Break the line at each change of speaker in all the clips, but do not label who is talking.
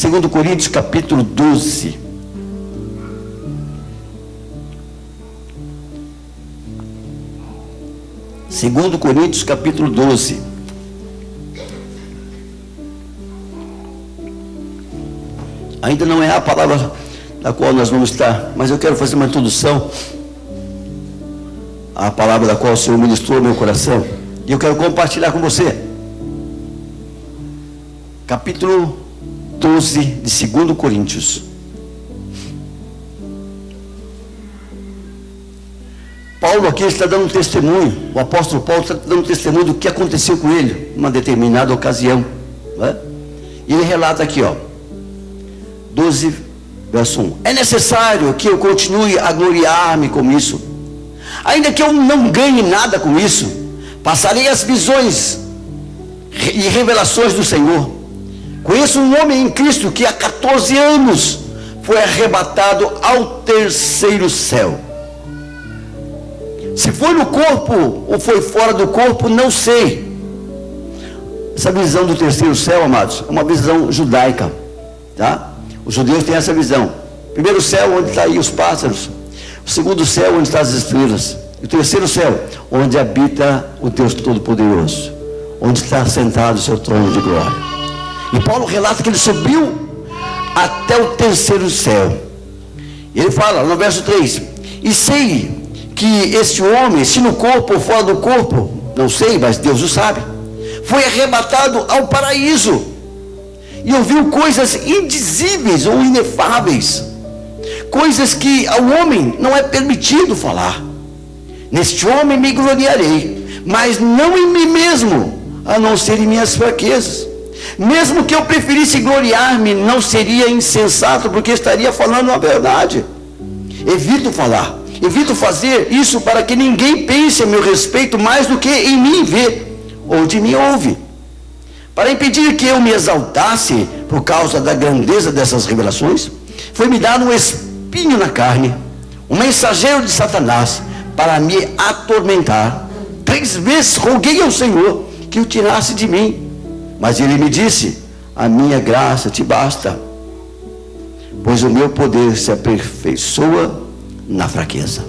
2 Coríntios capítulo 12. Segundo Coríntios capítulo 12. Ainda não é a palavra da qual nós vamos estar, mas eu quero fazer uma introdução à palavra da qual o Senhor ministrou ao meu coração, e eu quero compartilhar com você. Capítulo 12 de 2 Coríntios. Paulo aqui está dando um testemunho, o apóstolo Paulo está dando um testemunho do que aconteceu com ele numa determinada ocasião, né? E ele relata aqui, 12, verso 1. É necessário que eu continue a gloriar-me com isso, ainda que eu não ganhe nada com isso. Passarei as visões e revelações do Senhor. Conheço um homem em Cristo que há 14 anos foi arrebatado ao terceiro céu. Se foi no corpo ou foi fora do corpo, não sei. Essa visão do terceiro céu, amados, é uma visão judaica, tá? Os judeus têm essa visão. Primeiro céu, onde está aí os pássaros. O segundo céu, onde estão as estrelas. E o terceiro céu, onde habita o Deus Todo-Poderoso, onde está sentado o seu trono de glória. E Paulo relata que ele subiu até o terceiro céu. E ele fala no verso 3: e sei que este homem, se no corpo ou fora do corpo, não sei, mas Deus o sabe, foi arrebatado ao paraíso e ouviu coisas indizíveis ou inefáveis, coisas que ao homem não é permitido falar. Neste homem me gloriarei, mas não em mim mesmo, a não ser em minhas fraquezas. Mesmo que eu preferisse gloriar-me, não seria insensato, porque estaria falando a verdade. Evito falar, evito fazer isso para que ninguém pense a meu respeito mais do que em mim vê ou de mim ouve. Para impedir que eu me exaltasse por causa da grandeza dessas revelações, foi-me dado um espinho na carne, um mensageiro de Satanás, para me atormentar. 3 vezes roguei ao Senhor que o tirasse de mim, mas ele me disse: a minha graça te basta, pois o meu poder se aperfeiçoa na fraqueza.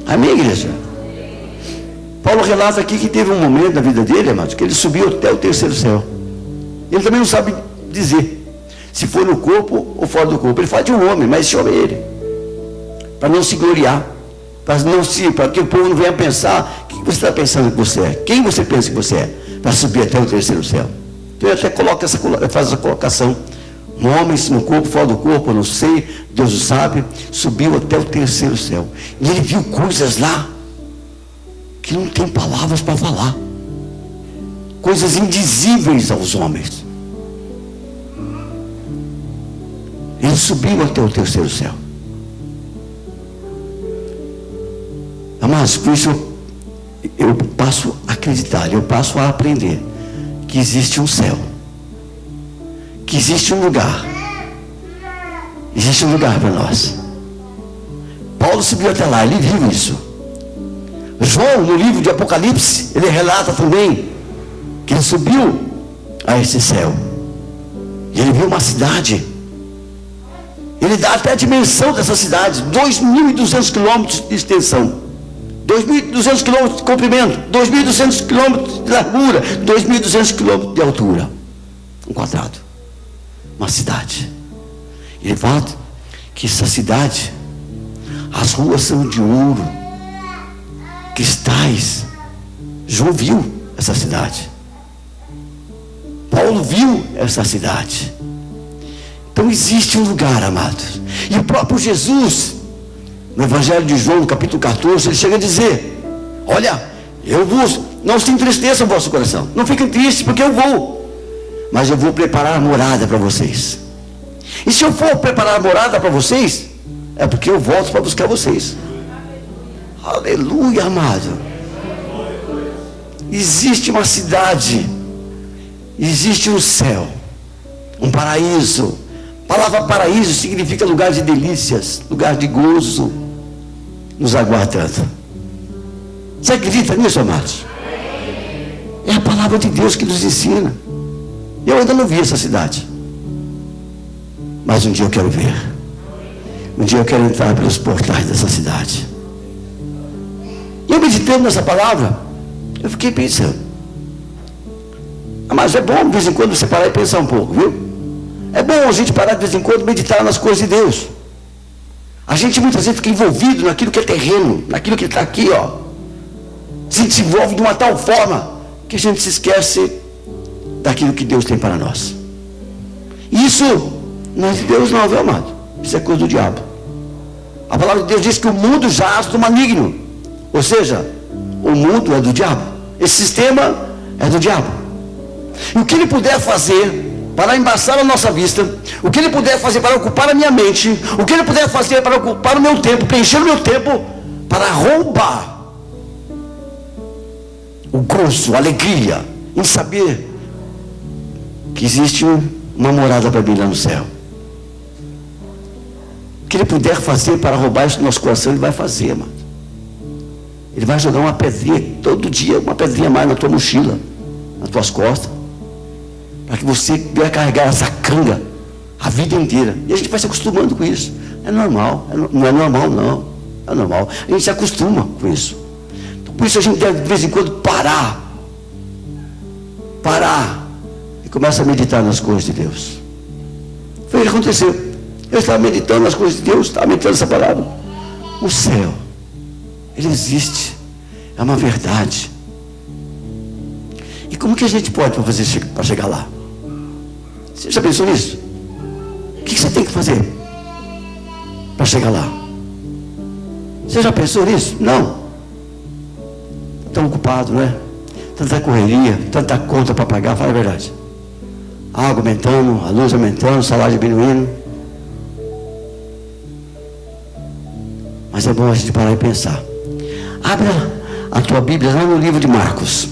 Amém, igreja? Paulo relata aqui que teve um momento na vida dele, amados, que ele subiu até o terceiro céu. Ele também não sabe dizer se foi no corpo ou fora do corpo. Ele fala de um homem, mas esse homem é ele, para não se gloriar, para que o povo não venha pensar: o que você está pensando que você é? Quem você pensa que você é? Para subir até o terceiro céu. Então ele até faz essa colocação: um homem, se no corpo, fora do corpo, eu não sei, Deus o sabe, subiu até o terceiro céu. E ele viu coisas lá que não tem palavras para falar, coisas indizíveis aos homens. Ele subiu até o terceiro céu. Mas com isso eu passo a acreditar, eu passo a aprender que existe um céu, que existe um lugar para nós. Paulo subiu até lá, ele viu isso. João, no livro de Apocalipse, ele relata também que ele subiu a esse céu e ele viu uma cidade. Ele dá até a dimensão dessa cidade: 2.200 quilômetros de extensão, 2.200 quilômetros de comprimento, 2.200 quilômetros de largura, 2.200 quilômetros de altura, um quadrado, uma cidade. Ele fala que essa cidade, as ruas são de ouro, cristais. João viu essa cidade, Paulo viu essa cidade. Então existe um lugar, amados. E o próprio Jesus, no Evangelho de João, no capítulo 14, ele chega a dizer: olha, eu vou, não se entristeça o vosso coração, não fiquem tristes, porque eu vou, mas eu vou preparar a morada para vocês. E se eu for preparar a morada para vocês, é porque eu volto para buscar vocês. Aleluia, amado. Existe uma cidade, existe um céu, um paraíso. A palavra paraíso significa lugar de delícias, lugar de gozo, nos aguardando. Você acredita nisso, amados? É a palavra de Deus que nos ensina. Eu ainda não vi essa cidade. Mas um dia eu quero ver. Um dia eu quero entrar pelos portais dessa cidade. E eu meditando nessa palavra, eu fiquei pensando. Mas é bom de vez em quando você parar e pensar um pouco, viu? É bom a gente parar de vez em quando e meditar nas coisas de Deus. A gente muitas vezes fica envolvido naquilo que é terreno, naquilo que está aqui, ó. Se desenvolve de uma tal forma que a gente se esquece daquilo que Deus tem para nós. E isso não é de Deus não, viu, amado? Isso é coisa do diabo. A palavra de Deus diz que o mundo jaz do maligno. Ou seja, o mundo é do diabo. Esse sistema é do diabo. E o que ele puder fazer para embaçar a nossa vista, o que ele puder fazer para ocupar a minha mente, o que ele puder fazer para ocupar o meu tempo, preencher o meu tempo, para roubar o gozo, a alegria em saber que existe uma morada para mim lá no céu. O que ele puder fazer para roubar isso do nosso coração, ele vai fazer, mano. Ele vai jogar uma pedrinha todo dia, uma pedrinha a mais na tua mochila, nas tuas costas, para que você venha carregar essa canga a vida inteira. E a gente vai se acostumando com isso. É normal, não é normal não, é normal. A gente se acostuma com isso. Então, por isso a gente deve de vez em quando parar e começa a meditar nas coisas de Deus. Foi o que aconteceu. Eu estava meditando nas coisas de Deus, estava meditando essa palavra. O céu, ele existe, é uma verdade. E como que a gente pode fazer para chegar lá? Você já pensou nisso? O que você tem que fazer para chegar lá? Você já pensou nisso? Não. Tão ocupado, não é? Tanta correria, tanta conta para pagar, fala a verdade. A água aumentando, a luz aumentando, o salário diminuindo. Mas é bom a gente parar e pensar. Abre a tua Bíblia lá no livro de Marcos.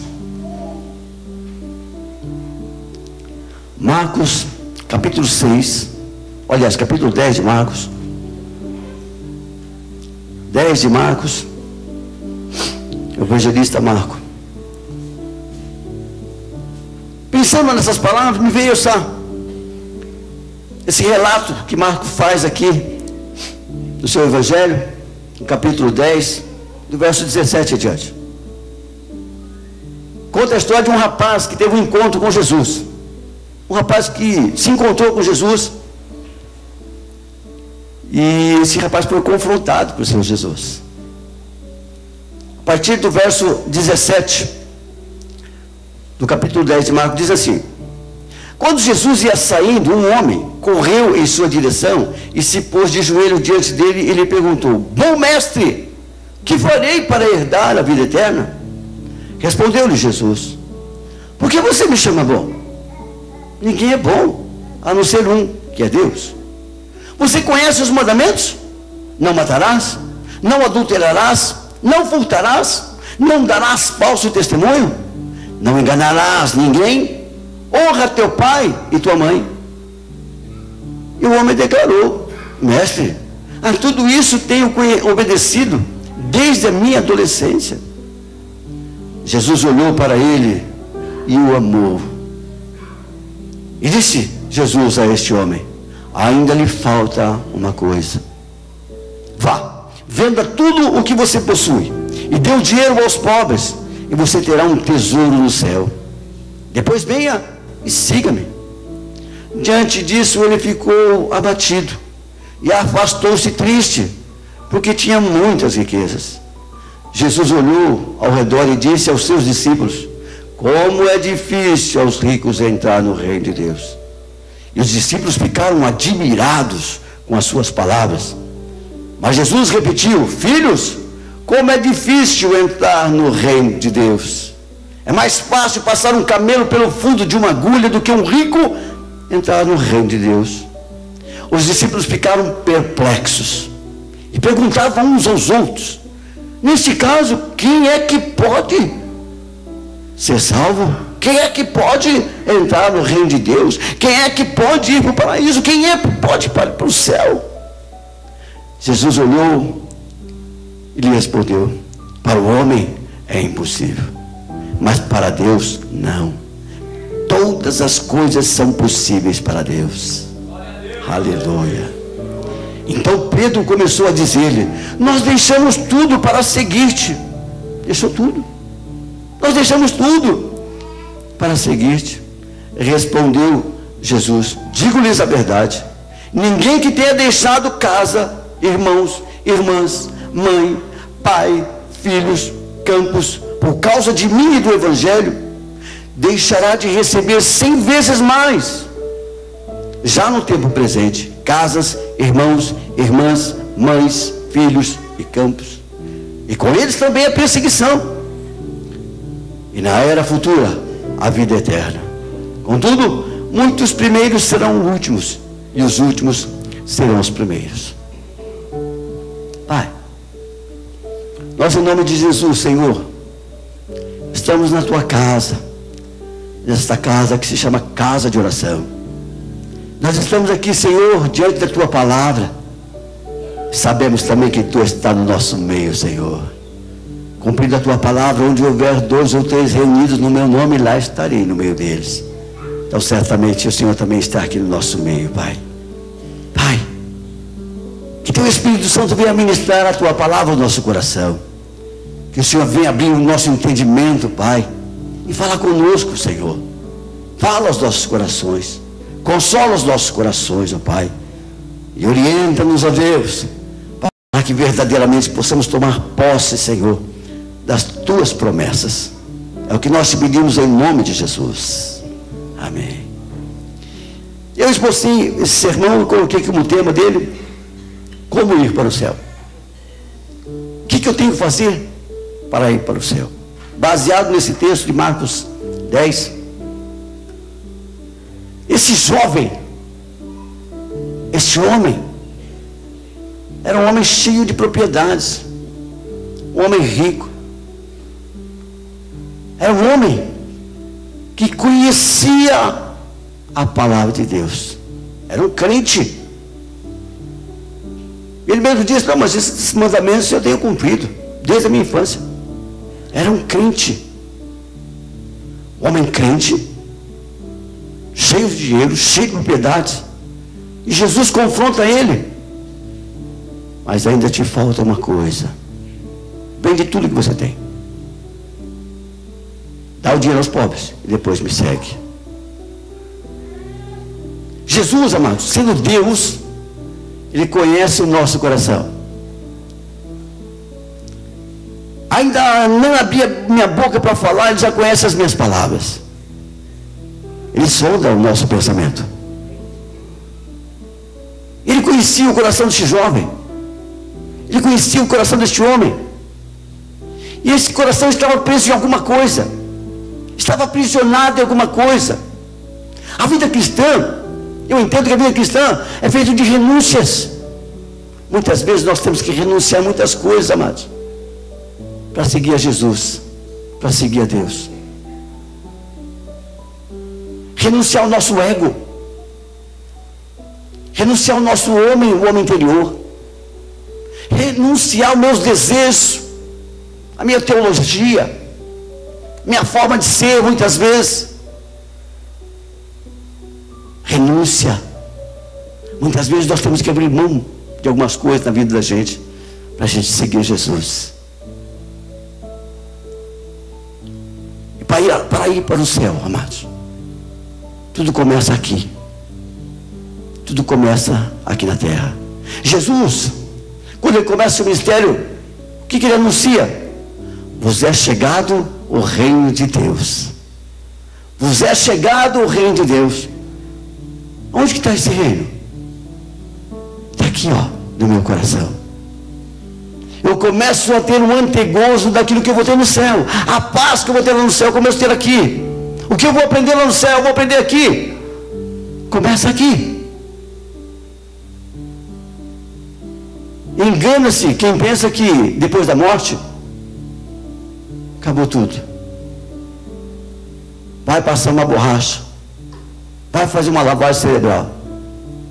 Marcos, capítulo 6. Aliás, capítulo 10 de Marcos. 10 de Marcos. O evangelista Marcos. Pensando nessas palavras, me veio esse relato que Marcos faz aqui no seu evangelho, no capítulo 10, do verso 17 adiante. Conta a história de um rapaz que teve um encontro com Jesus. Um rapaz que se encontrou com Jesus. E esse rapaz foi confrontado por Senhor Jesus. A partir do verso 17 do capítulo 10 de Marcos, diz assim: quando Jesus ia saindo, um homem correu em sua direção e se pôs de joelho diante dele e lhe perguntou: bom mestre, que farei para herdar a vida eterna? Respondeu-lhe Jesus: por que você me chama bom? Ninguém é bom, a não ser um, que é Deus. Você conhece os mandamentos? Não matarás, não adulterarás, não furtarás, não darás falso testemunho, não enganarás ninguém, honra teu pai e tua mãe. E o homem declarou: mestre, a tudo isso tenho obedecido desde a minha adolescência. Jesus olhou para ele e o amou. E disse Jesus a este homem: ainda lhe falta uma coisa. Vá, venda tudo o que você possui e dê o dinheiro aos pobres, e você terá um tesouro no céu. Depois venha e siga-me. Diante disso ele ficou abatido e afastou-se triste, porque tinha muitas riquezas. Jesus olhou ao redor e disse aos seus discípulos: como é difícil aos ricos entrar no reino de Deus. E os discípulos ficaram admirados com as suas palavras. Mas Jesus repetiu: filhos, como é difícil entrar no reino de Deus. É mais fácil passar um camelo pelo fundo de uma agulha do que um rico entrar no reino de Deus. Os discípulos ficaram perplexos e perguntavam uns aos outros: neste caso, quem é que pode ser salvo? Quem é que pode entrar no reino de Deus? Quem é que pode ir para o paraíso? Quem é que pode ir para o céu? Jesus olhou e lhe respondeu: para o homem é impossível, mas para Deus não. Todas as coisas são possíveis para Deus. Aleluia. Então Pedro começou a dizer-lhe: nós deixamos tudo para seguir-te. Deixou tudo. Nós deixamos tudo para seguir-te. Respondeu Jesus: digo-lhes a verdade, ninguém que tenha deixado casa, irmãos, irmãs, mãe, pai, filhos, campos, por causa de mim e do Evangelho, deixará de receber 100 vezes mais, já no tempo presente, casas, irmãos, irmãs, mães, filhos e campos, e com eles também a perseguição, e na era futura a vida eterna. Contudo, muitos primeiros serão últimos, e os últimos serão os primeiros. Pai, nós, em nome de Jesus, Senhor, estamos na tua casa, nesta casa que se chama casa de oração. Nós estamos aqui, Senhor, diante da tua palavra. Sabemos também que tu está no nosso meio, Senhor, cumprindo a tua palavra. Onde houver 2 ou 3 reunidos no meu nome, lá estarei no meio deles. Então certamente o Senhor também está aqui no nosso meio, Pai. Pai, que teu Espírito Santo venha ministrar a tua palavra ao nosso coração, que o Senhor venha abrir o nosso entendimento, Pai, e fala conosco, Senhor. Fala aos nossos corações, consola os nossos corações, ó Pai, e orienta-nos, ó Deus, para que verdadeiramente possamos tomar posse, Senhor, das tuas promessas. É o que nós te pedimos em nome de Jesus. Amém. Eu esboçei esse sermão e coloquei como tema dele: como ir para o céu. O que eu tenho que fazer para ir para o céu? Baseado nesse texto de Marcos 10. Esse jovem, esse homem, era um homem cheio de propriedades, um homem rico, era um homem que conhecia a palavra de Deus, era um crente. Ele mesmo disse: não, mas esses mandamentos eu tenho cumprido desde a minha infância. Era um crente, um homem crente, cheio de dinheiro, cheio de propriedades. E Jesus confronta ele: mas ainda te falta uma coisa. Vende tudo que você tem, dá o dinheiro aos pobres e depois me segue. Jesus, amados, sendo Deus, Ele conhece o nosso coração. Ainda não abri a minha boca para falar, Ele já conhece as minhas palavras. Ele sonda o nosso pensamento. Ele conhecia o coração deste jovem, Ele conhecia o coração deste homem, e esse coração estava preso em alguma coisa, estava aprisionado em alguma coisa. A vida cristã, eu entendo que a vida cristã é feita de renúncias. Muitas vezes nós temos que renunciar a muitas coisas, amados, para seguir a Jesus, para seguir a Deus. Renunciar ao nosso ego, renunciar ao nosso homem, o homem interior, renunciar aos meus desejos, a minha teologia, minha forma de ser, muitas vezes. Renúncia. Muitas vezes nós temos que abrir mão de algumas coisas na vida da gente, para a gente seguir Jesus. E para ir para o céu, amados, tudo começa aqui. Tudo começa aqui na terra. Jesus, quando Ele começa o seu ministério, o que Ele anuncia? Vos é chegado o reino de Deus. Vos é chegado o reino de Deus. Onde que está esse reino? Está aqui, ó, no meu coração. Eu começo a ter um antegozo daquilo que eu vou ter no céu. A paz que eu vou ter lá no céu, eu começo a ter aqui. O que eu vou aprender lá no céu, eu vou aprender aqui. Começa aqui. Engana-se quem pensa que depois da morte acabou tudo. Vai passar uma borracha, vai fazer uma lavagem cerebral.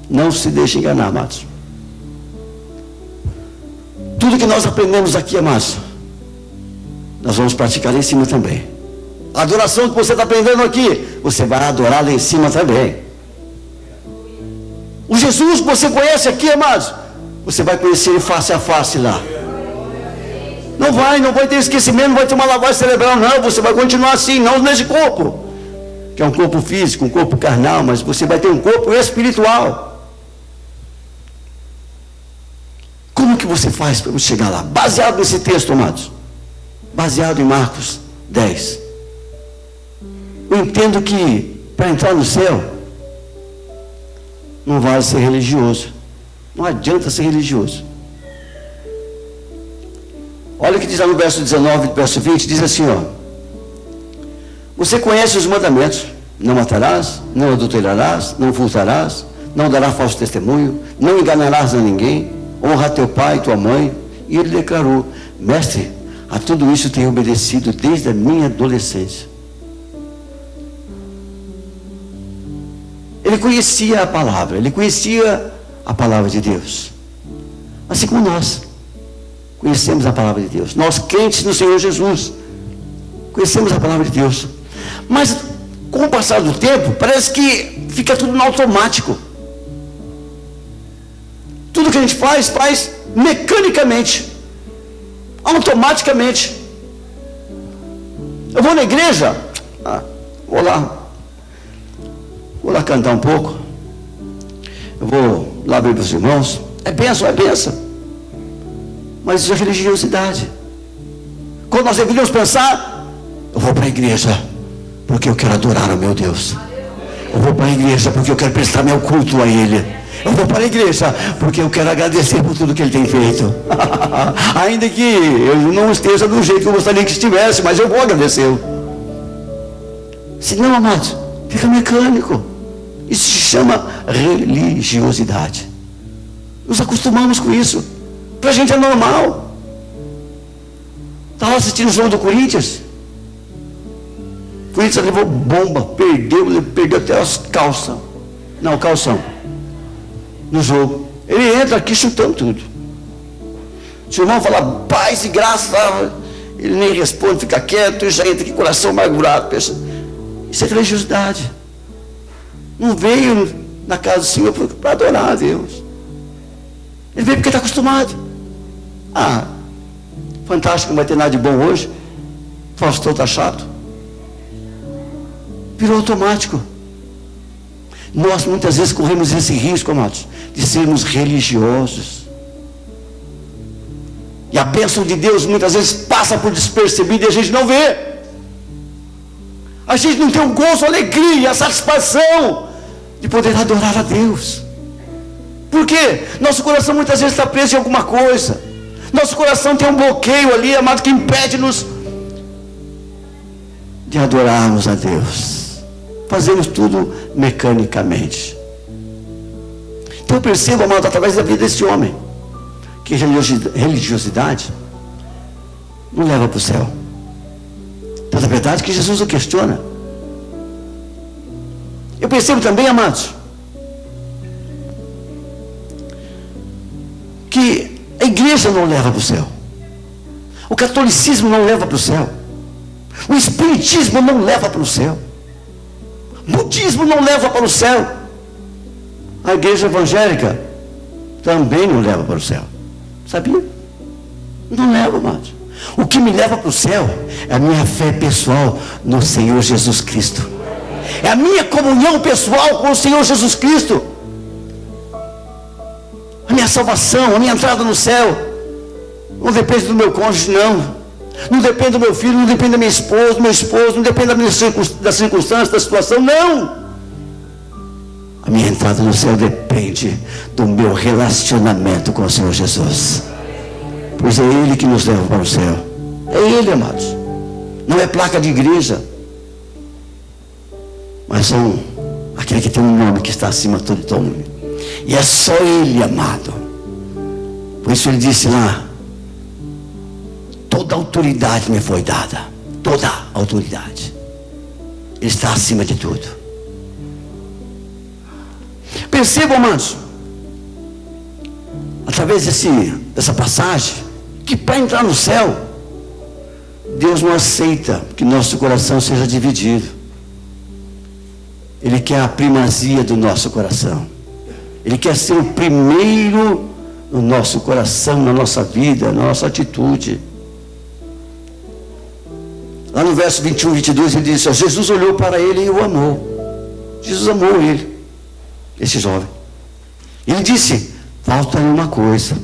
Não se deixe enganar, amados. Tudo que nós aprendemos aqui, amados, nós vamos praticar lá em cima também. A adoração que você está aprendendo aqui, você vai adorar lá em cima também. O Jesus que você conhece aqui, amados, você vai conhecer ele face a face lá. Não vai ter esquecimento, não vai ter uma lavagem cerebral, não. Você vai continuar assim, não nesse corpo, que é um corpo físico, um corpo carnal, mas você vai ter um corpo espiritual. Como que você faz para chegar lá? Baseado nesse texto, amados, baseado em Marcos 10. Eu entendo que para entrar no céu não vale ser religioso. Não adianta ser religioso. Olha o que diz lá no verso 19 e verso 20, diz assim, ó: você conhece os mandamentos: não matarás, não adulterarás, não furtarás, não darás falso testemunho, não enganarás a ninguém, honra teu pai e tua mãe. E ele declarou: mestre, a tudo isso tenho obedecido desde a minha adolescência. Ele conhecia a palavra, ele conhecia a palavra de Deus, assim como nós conhecemos a palavra de Deus. Nós, crentes no Senhor Jesus, conhecemos a palavra de Deus. Mas com o passar do tempo, parece que fica tudo no automático. Tudo que a gente faz mecanicamente, automaticamente. Eu vou na igreja, vou lá cantar um pouco, eu vou lá ver para os irmãos, é bênção, mas isso é religiosidade. Quando nós deveríamos pensar: eu vou para a igreja porque eu quero adorar o meu Deus, eu vou para a igreja porque eu quero prestar meu culto a Ele, eu vou para a igreja porque eu quero agradecer por tudo que Ele tem feito. Ainda que eu não esteja do jeito que eu gostaria que estivesse, mas eu vou agradecê-lo. Senão, amados, fica mecânico. Isso se chama religiosidade. Nos acostumamos com isso. Para a gente é normal. Estava assistindo o jogo do Corinthians. O Corinthians levou bomba, perdeu até as calças. Não, calção. No jogo. Ele entra aqui chutando tudo. Se o irmão fala paz e graça, ele nem responde, fica quieto e já entra aqui, coração amargurado. Isso é religiosidade. Não veio na casa do Senhor para adorar a Deus. Ele veio porque está acostumado. Fantástico, não vai ter nada de bom hoje. Faustão está chato. Virou automático. Nós muitas vezes corremos esse risco, amados, de sermos religiosos. E a bênção de Deus muitas vezes passa por despercebido e a gente não vê. A gente não tem o gozo, a alegria, a satisfação de poder adorar a Deus. Por quê? Nosso coração muitas vezes está preso em alguma coisa. Nosso coração tem um bloqueio ali, amado, que impede-nos de adorarmos a Deus. Fazemos tudo mecanicamente. Então eu percebo, amado, através da vida desse homem, que religiosidade não leva para o céu. Então, na verdade, que Jesus o questiona. Eu percebo também, amados, que a igreja não leva para o céu. O catolicismo não leva para o céu. O espiritismo não leva para o céu. O budismo não leva para o céu. A igreja evangélica também não leva para o céu. Sabia? Não leva, amados. O que me leva para o céu é a minha fé pessoal no Senhor Jesus Cristo. É a minha comunhão pessoal com o Senhor Jesus Cristo. A minha salvação, a minha entrada no céu não depende do meu cônjuge, não depende do meu filho, não depende da minha esposa, do meu esposo, não depende da circunstância, da situação, não. A minha entrada no céu depende do meu relacionamento com o Senhor Jesus. Pois é Ele que nos leva para o céu. É Ele, amados. Não é placa de igreja, mas são aquele que tem um nome que está acima de todo nome. E é só Ele, amado. Por isso Ele disse lá: toda autoridade me foi dada. Toda autoridade. Ele está acima de tudo. Percebam, amados, através dessa passagem, que para entrar no céu, Deus não aceita que nosso coração seja dividido. Ele quer a primazia do nosso coração. Ele quer ser o primeiro no nosso coração, na nossa vida, na nossa atitude. Lá no verso 21, 22, ele diz: Jesus olhou para ele e o amou. Jesus amou ele, esse jovem. Ele disse: falta-lhe uma coisa.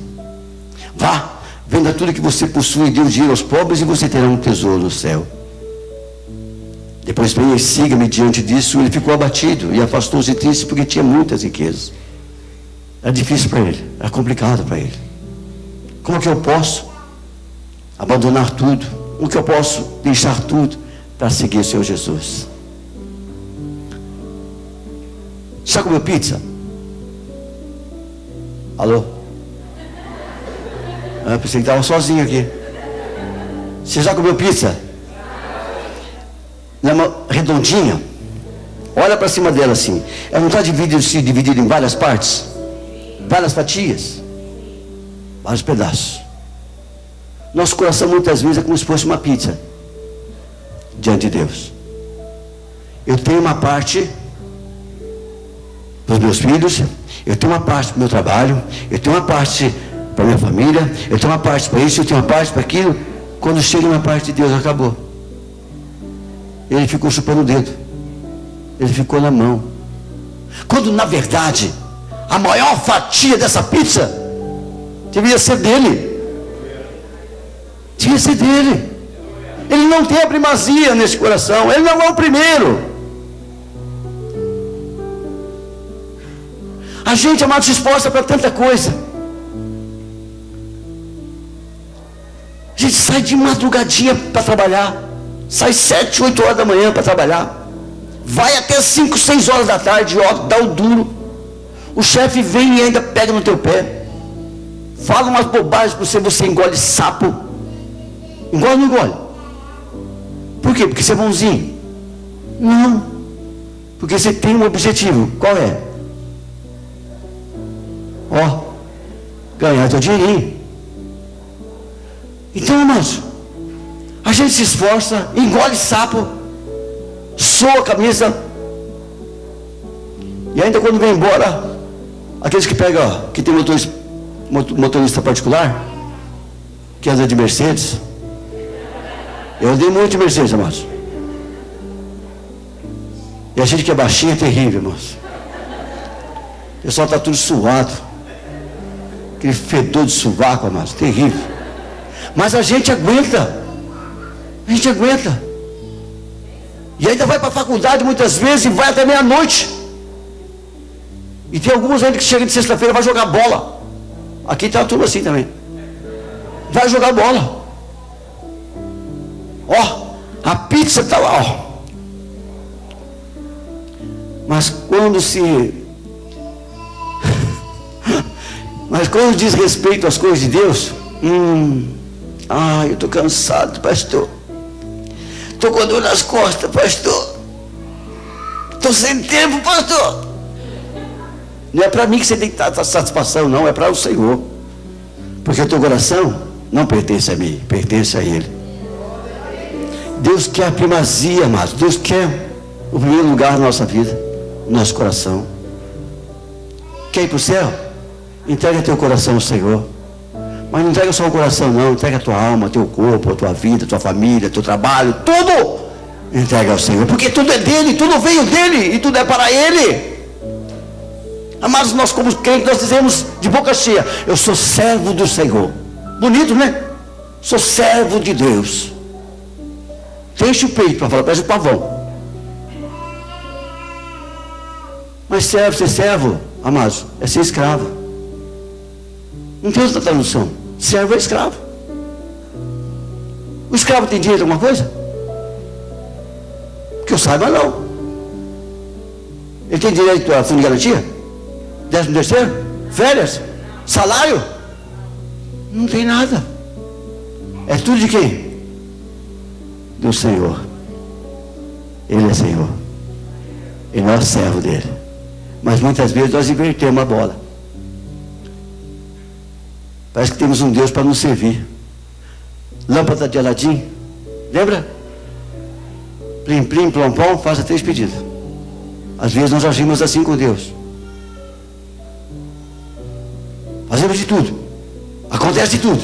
Vá, venda tudo que você possui e dê o dinheiro aos pobres e você terá um tesouro no céu. Depois venha e siga-me. Diante disso, ele ficou abatido e afastou-se triste porque tinha muitas riquezas. Era difícil para ele, era complicado para ele. Como que eu posso abandonar tudo? Como que eu posso deixar tudo para seguir o Senhor Jesus? Já comeu pizza? Alô? Eu pensei que estava sozinho aqui. Você já comeu pizza? Ela é uma redondinha. Olha para cima dela assim. Ela não está dividida em várias partes? Várias fatias? Vários pedaços. Nosso coração muitas vezes é como se fosse uma pizza diante de Deus. Eu tenho uma parte para os meus filhos, eu tenho uma parte para o meu trabalho, eu tenho uma parte para a minha família, eu tenho uma parte para isso, eu tenho uma parte para aquilo. Quando chega na parte de Deus, acabou. Ele ficou chupando o dedo, ele ficou na mão, quando na verdade a maior fatia dessa pizza devia ser dele. Devia ser dele. Ele não tem a primazia nesse coração, ele não é o primeiro. A gente, amado, se esforça para tanta coisa. A gente sai de madrugadinha para trabalhar, sai 7, 8 horas da manhã para trabalhar, vai até 5, 6 horas da tarde, ó, dá o duro. O chefe vem e ainda pega no teu pé, fala umas bobagens para você engole sapo. Engole ou não engole? Por quê? Porque você é bonzinho? Não, porque você tem um objetivo. Qual é? Ó, ganhar teu dinheirinho. Então, irmãos, a gente se esforça, engole sapo, soa a camisa, e ainda quando vem embora, aqueles que pegam, ó, que tem motorista particular, que anda de Mercedes. Eu andei muito de Mercedes, irmãos. E a gente que é baixinho é terrível, irmãos. O pessoal está tudo suado, aquele fedor de sovaco, irmãos, terrível. Mas a gente aguenta. A gente aguenta. E ainda vai para a faculdade muitas vezes e vai até meia-noite. E tem alguns ainda que chegam de sexta-feira e vai jogar bola. Aqui está tudo assim também. Vai jogar bola. Ó, a pizza está lá, ó. Mas quando diz respeito às coisas de Deus, eu estou cansado, pastor. Estou com dor nas costas, pastor. Estou sem tempo, pastor. Não é para mim que você tem que dar satisfação, não. É para o Senhor. Porque o teu coração não pertence a mim, pertence a Ele. Deus quer a primazia, amados. Deus quer o primeiro lugar na nossa vida, no nosso coração. Quer ir para o céu? Entrega teu coração ao Senhor. Mas não entrega só o coração, não. Entrega a tua alma, teu corpo, a tua vida, a tua família, teu trabalho, tudo. Entrega ao Senhor, porque tudo é dele, tudo veio dele e tudo é para Ele. Amados, nós como crentes, nós dizemos de boca cheia: eu sou servo do Senhor. Bonito, né? Sou servo de Deus. Enche o peito para falar, parece um pavão. Mas ser servo, amados, é ser escravo. Não tem outra tradução. Servo é escravo. O escravo tem direito a alguma coisa? Que eu saiba, não. Ele tem direito a fundo de garantia? 13º? Férias? Salário? Não tem nada. É tudo de quem? Do Senhor. Ele é Senhor. E nós servo dele. Mas muitas vezes nós invertemos a bola. Parece que temos um Deus para nos servir. Lâmpada de Aladim. Lembra? Plim, plim, plom, pom, faça 3 pedidos. Às vezes nós agimos assim com Deus. fazemos de tudo, acontece de tudo,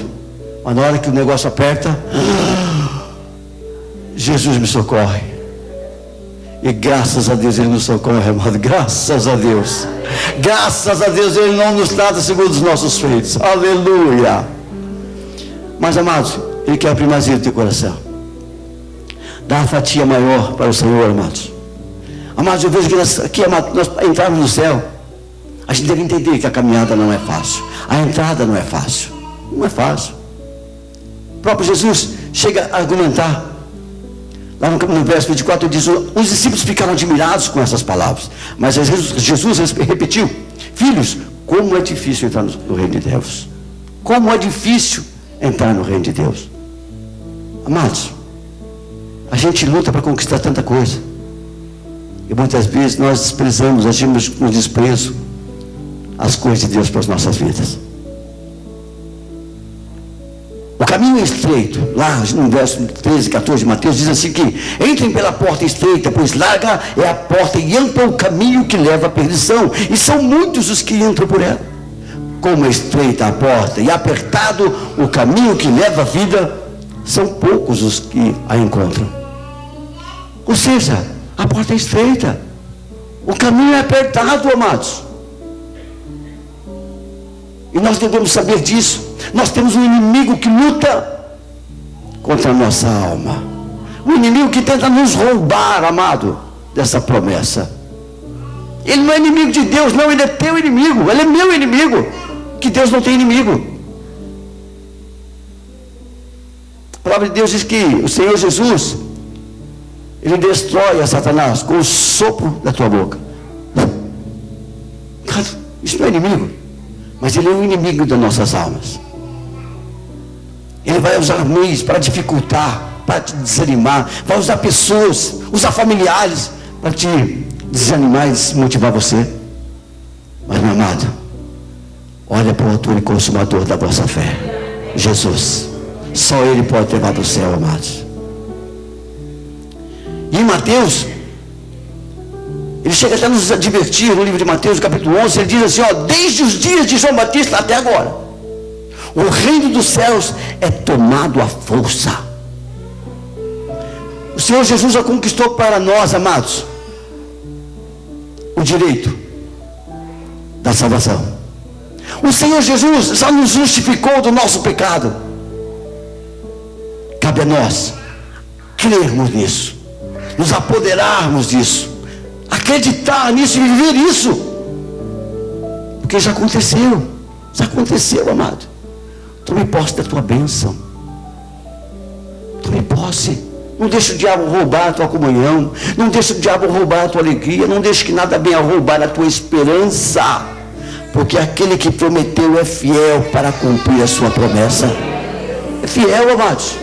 mas na hora que o negócio aperta, Jesus me socorre. E graças a Deus Ele nos socorre, amado. Graças a Deus. Graças a Deus Ele não nos trata segundo os nossos feitos. Aleluia. Mas, amados, Ele quer a primazia do teu coração. Dá uma fatia maior para o Senhor, amados. Amados, eu vejo que nós entrarmos no céu, a gente deve entender que a caminhada não é fácil. A entrada não é fácil. Não é fácil. O próprio Jesus chega a argumentar. Lá no verso 24 ele diz: os discípulos ficaram admirados com essas palavras. Mas Jesus repetiu: filhos, como é difícil entrar no reino de Deus. Como é difícil entrar no reino de Deus. Amados, a gente luta para conquistar tanta coisa. E muitas vezes nós desprezamos, agimos com desprezo as coisas de Deus para as nossas vidas. O caminho é estreito, lá no verso 13, 14 de Mateus, diz assim que entrem pela porta estreita, pois larga é a porta e amplo o caminho que leva à perdição, e são muitos os que entram por ela. Como é estreita a porta e apertado o caminho que leva à vida, são poucos os que a encontram. Ou seja, a porta é estreita, o caminho é apertado, amados. E nós devemos saber disso. Nós temos um inimigo que luta contra a nossa alma. Um inimigo que tenta nos roubar, amado, dessa promessa. Ele não é inimigo de Deus, não. Ele é teu inimigo, ele é meu inimigo. Que Deus não tem inimigo. A palavra de Deus diz que o Senhor Jesus, Ele destrói a Satanás com o sopro da tua boca. Isso não é inimigo, mas ele é um inimigo das nossas almas. Ele vai usar meios para dificultar, para te desanimar, vai usar pessoas, usar familiares para te desanimar e desmotivar você. Mas, meu amado, olha para o autor e consumador da vossa fé, Jesus. Só Ele pode te levar para o céu, amados. E em Mateus, ele chega até a nos advertir no livro de Mateus, capítulo 11, ele diz assim, ó: desde os dias de João Batista até agora, o reino dos céus é tomado à força. O Senhor Jesus já conquistou para nós, amados, o direito da salvação. O Senhor Jesus já nos justificou do nosso pecado. Cabe a nós crermos nisso, nos apoderarmos disso, acreditar nisso e viver isso, porque já aconteceu, amado. Tome posse da tua bênção, tome posse. Não deixe o diabo roubar a tua comunhão, não deixe o diabo roubar a tua alegria, não deixe que nada venha roubar a tua esperança, porque aquele que prometeu é fiel para cumprir a sua promessa. É fiel, amados.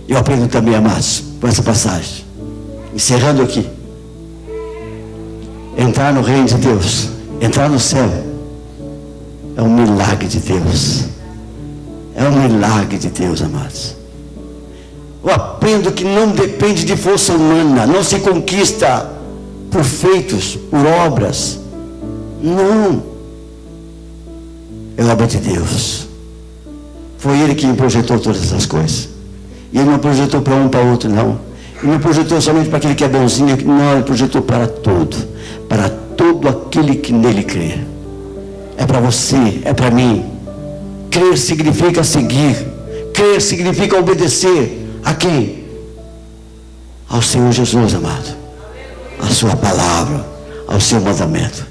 Eu aprendo também, amados, com essa passagem, encerrando aqui: entrar no reino de Deus, entrar no céu, é um milagre de Deus. É um milagre de Deus, amados. Eu aprendo que não depende de força humana, não se conquista por feitos, por obras. Não. É obra de Deus. Foi Ele quem projetou todas essas coisas. E Ele não projetou para um, para outro, não. Ele não projetou somente para aquele que é bonzinho, não, Ele projetou para todo aquele que nele crê. É para você, é para mim. Crer significa seguir. Crer significa obedecer. A quem? Ao Senhor Jesus, amado. A sua palavra, ao seu mandamento.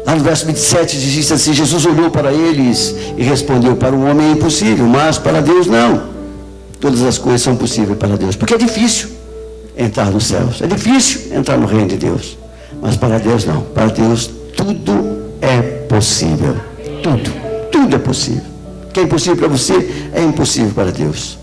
Lá no verso 27 diz assim: Jesus olhou para eles e respondeu: para o homem é impossível, mas para Deus não. Todas as coisas são possíveis para Deus. Porque é difícil entrar nos céus, é difícil entrar no reino de Deus, mas para Deus não. Para Deus tudo é possível. Tudo é possível. O que é impossível para você é impossível para Deus.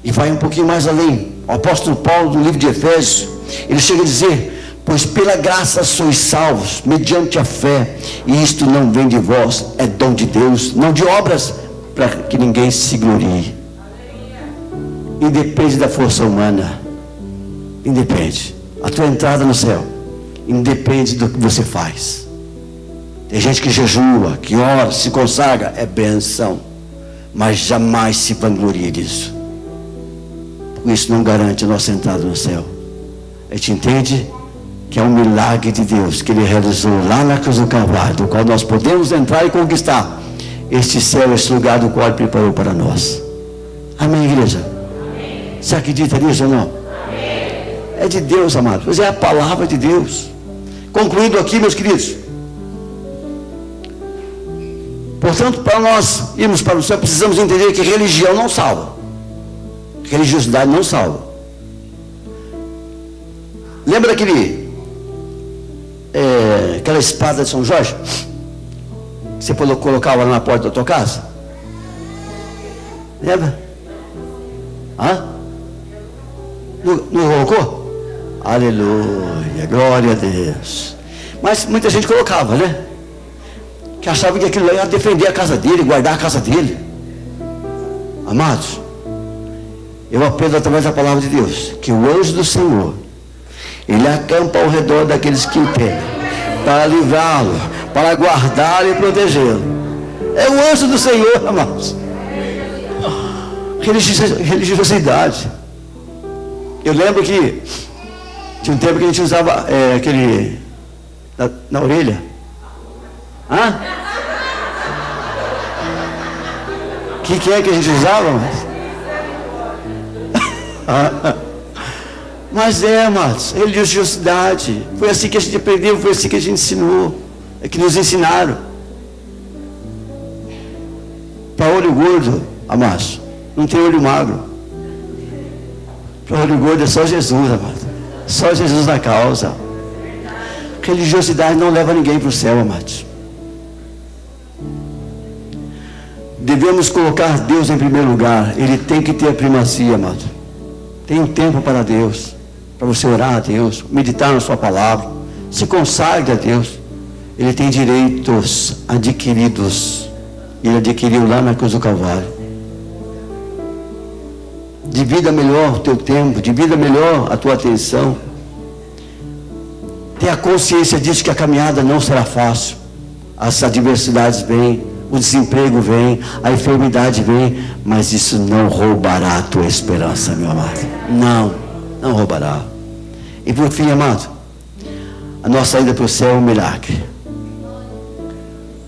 E vai um pouquinho mais além. O apóstolo Paulo, no livro de Efésios, ele chega a dizer: pois pela graça sois salvos, mediante a fé, e isto não vem de vós, é dom de Deus, não de obras, para que ninguém se glorie. Independe da força humana, independe. A tua entrada no céu independe do que você faz. Tem gente que jejua, que ora, se consagra, é benção, mas jamais se vanglorie disso. Isso não garante a nossa entrada no céu. A gente entende que é um milagre de Deus que Ele realizou lá na cruz do Calvário, do qual nós podemos entrar e conquistar este céu, este lugar do qual Ele preparou para nós. Amém, igreja? Amém. Você acredita nisso ou não? Amém. É de Deus, amados. Pois é a palavra de Deus. Concluindo aqui, meus queridos. Portanto, para nós irmos para o céu, precisamos entender que religião não salva. Religiosidade não salva. Lembra aquela espada de São Jorge que você colocava lá na porta da tua casa? Lembra? Hã? Não colocou? Aleluia, glória a Deus. Mas muita gente colocava, né? Que achava que aquilo ia defender a casa dele, guardar a casa dele. Amados, eu aprendo através da palavra de Deus que o anjo do Senhor, ele acampa ao redor daqueles que o temem, para livrá-lo, para guardá-lo e protegê-lo. É o anjo do Senhor, amados. Religiosidade. Eu lembro que tinha um tempo que a gente usava aquele na orelha. Hã? O que é que a gente usava? Mas amados, religiosidade. Foi assim que a gente aprendeu, foi assim que a gente ensinou. É que nos ensinaram. Para olho gordo, amados, não tem olho magro. Para olho gordo é só Jesus, amado. Só Jesus na causa. Religiosidade não leva ninguém para o céu, amados. Devemos colocar Deus em primeiro lugar. Ele tem que ter a primazia, amado. Tem um tempo para Deus, para você orar a Deus, meditar na sua palavra, se consagre a Deus. Ele tem direitos adquiridos. Ele adquiriu lá na cruz do Calvário. Divida melhor o teu tempo, divida melhor a tua atenção. Tenha consciência disso, que a caminhada não será fácil. As adversidades vêm, o desemprego vem, a enfermidade vem, mas isso não roubará a tua esperança, meu amado. Não roubará. E por fim, amado, a nossa ida para o céu é um milagre.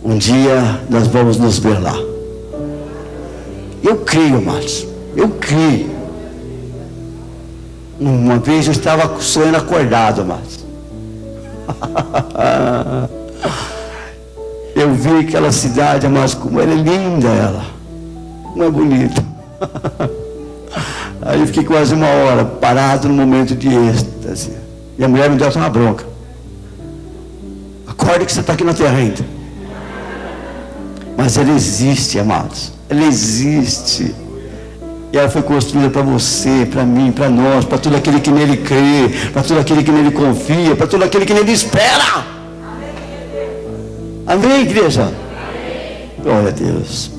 Um dia nós vamos nos ver lá. Eu creio, amados. Eu creio. Uma vez eu estava sonhando acordado, amados. Eu vi aquela cidade, amados, como ela é linda, como é bonita. Aí eu fiquei quase uma hora parado num momento de êxtase. E a mulher me deu uma bronca. Acorda que você está aqui na terra ainda. Mas ela existe, amados. Ela existe. E ela foi construída para você, para mim, para nós, para todo aquele que nele crê, para todo aquele que nele confia, para todo aquele que nele espera. Amém, igreja? Amém. Glória a Deus.